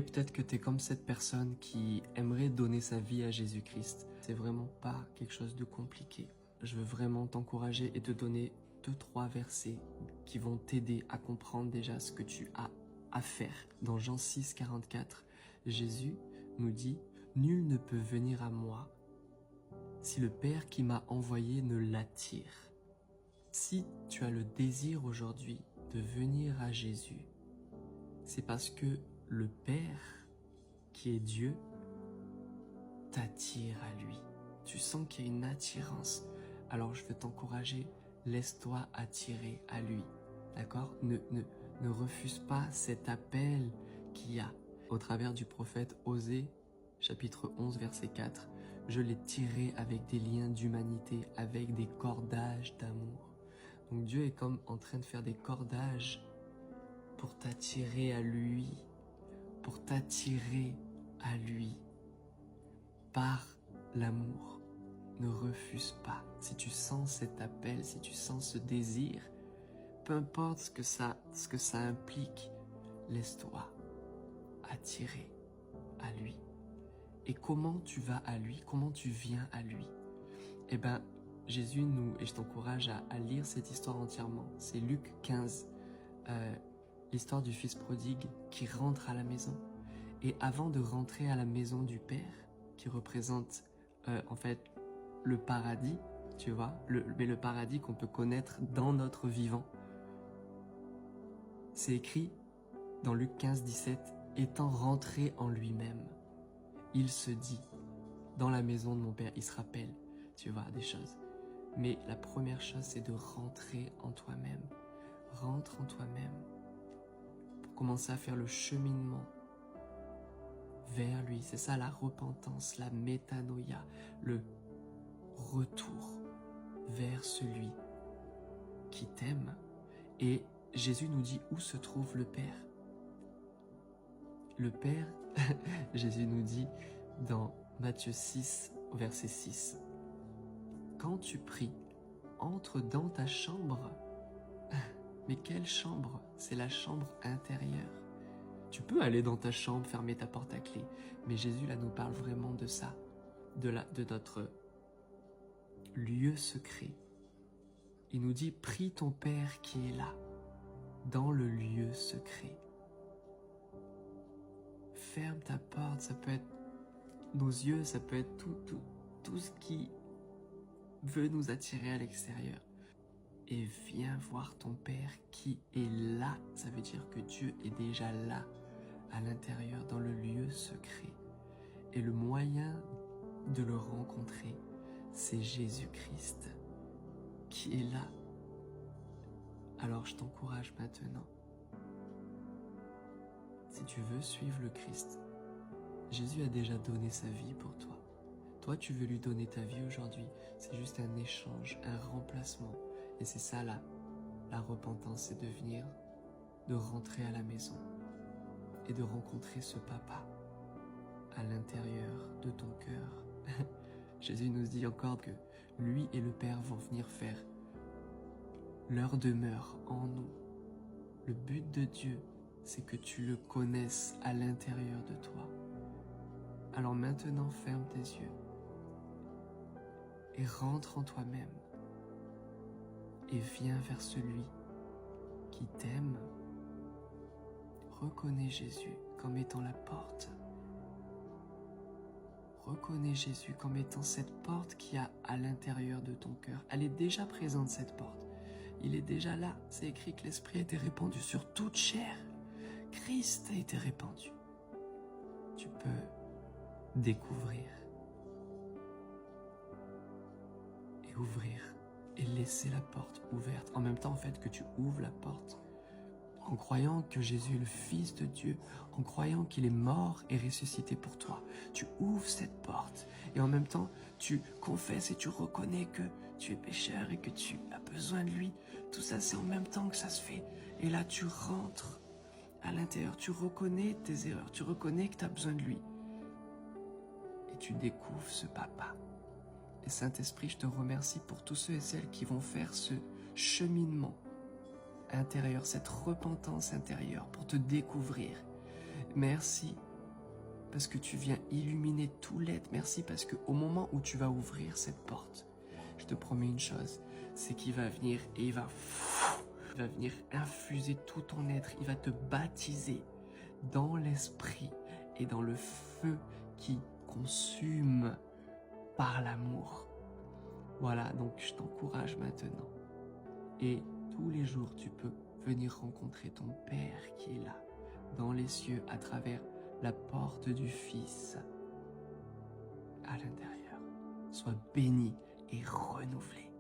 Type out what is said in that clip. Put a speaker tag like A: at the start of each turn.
A: peut-être que tu es comme cette personne qui aimerait donner sa vie à Jésus-Christ. C'est vraiment pas quelque chose de compliqué. Je veux vraiment t'encourager et te donner 2-3 versets qui vont t'aider à comprendre déjà ce que tu as à faire. Dans Jean 6, 44, Jésus nous dit « Nul ne peut venir à moi si le Père qui m'a envoyé ne l'attire. » Si tu as le désir aujourd'hui de venir à Jésus, c'est parce que le Père, qui est Dieu, t'attire à lui. Tu sens qu'il y a une attirance. Alors je veux t'encourager, laisse-toi attirer à lui. D'accord ? Ne refuse pas cet appel qu'il y a. Au travers du prophète Osée, chapitre 11, verset 4, « Je l'ai tiré avec des liens d'humanité, avec des cordages d'amour. » Donc Dieu est comme en train de faire des cordages pour t'attirer à lui, pour t'attirer à lui par l'amour. Ne refuse pas. Si tu sens cet appel, si tu sens ce désir, peu importe ce que ça implique, laisse-toi attirer à lui. Et comment tu vas à lui? Comment tu viens à lui? Eh bien, Jésus et je t'encourage à lire cette histoire entièrement. C'est Luc 15, l'histoire du fils prodigue qui rentre à la maison. Et avant de rentrer à la maison du Père, qui représente en fait le paradis, tu vois, mais le paradis qu'on peut connaître dans notre vivant, c'est écrit dans Luc 15, 17, « Étant rentré en lui-même, il se dit, dans la maison de mon Père », il se rappelle, tu vois, des choses. Mais la première chose, c'est de rentrer en toi-même. Rentre en toi-même pour commencer à faire le cheminement vers lui. C'est ça la repentance, la métanoïa, le retour vers celui qui t'aime. Et Jésus nous dit où se trouve le Père. Le Père, Jésus nous dit dans Matthieu 6, verset 6, « Quand tu pries, entre dans ta chambre. » Mais quelle chambre? C'est la chambre intérieure. Tu peux aller dans ta chambre, fermer ta porte à clé, mais Jésus là nous parle vraiment de ça, de notre lieu secret. Il nous dit, prie ton Père qui est là, dans le lieu secret. Ferme ta porte, ça peut être nos yeux, ça peut être tout ce qui veut nous attirer à l'extérieur. Et viens voir ton Père qui est là. Ça veut dire que Dieu est déjà là, à l'intérieur, dans le lieu secret. Et le moyen de le rencontrer, c'est Jésus-Christ qui est là. Alors je t'encourage maintenant. Si tu veux suivre le Christ, Jésus a déjà donné sa vie pour toi. Toi, tu veux lui donner ta vie aujourd'hui. C'est juste un échange, un remplacement. Et c'est ça la repentance, c'est de rentrer à la maison et de rencontrer ce papa à l'intérieur de ton cœur. Jésus nous dit encore que lui et le Père vont venir faire leur demeure en nous. Le but de Dieu, c'est que tu le connaisses à l'intérieur de toi. Alors maintenant, ferme tes yeux et rentre en toi-même. Et viens vers celui qui t'aime. Reconnais Jésus comme étant la porte. Reconnais Jésus comme étant cette porte qui a à l'intérieur de ton cœur. Elle est déjà présente, cette porte. Il est déjà là. C'est écrit que l'Esprit a été répandu sur toute chair. Christ a été répandu. Tu peux découvrir et ouvrir et laisser la porte ouverte. En même temps, en fait, que tu ouvres la porte en croyant que Jésus est le Fils de Dieu, en croyant qu'il est mort et ressuscité pour toi. Tu ouvres cette porte et en même temps, tu confesses et tu reconnais que tu es pécheur et que tu as besoin de lui. Tout ça, c'est en même temps que ça se fait. Et là, tu rentres à l'intérieur, tu reconnais tes erreurs, tu reconnais que tu as besoin de lui. Et tu découvres ce papa. Et Saint-Esprit, je te remercie pour tous ceux et celles qui vont faire ce cheminement intérieur, cette repentance intérieure pour te découvrir. Merci parce que tu viens illuminer tout l'être. Merci parce qu'au moment où tu vas ouvrir cette porte, je te promets une chose, c'est qu'il va venir et il va venir infuser tout ton être. Il va te baptiser dans l'esprit et dans le feu qui consume par l'amour. Voilà, donc je t'encourage maintenant. Et tous les jours, tu peux venir rencontrer ton Père qui est là, dans les cieux, à travers la porte du Fils. À l'intérieur, sois béni et renouvelé.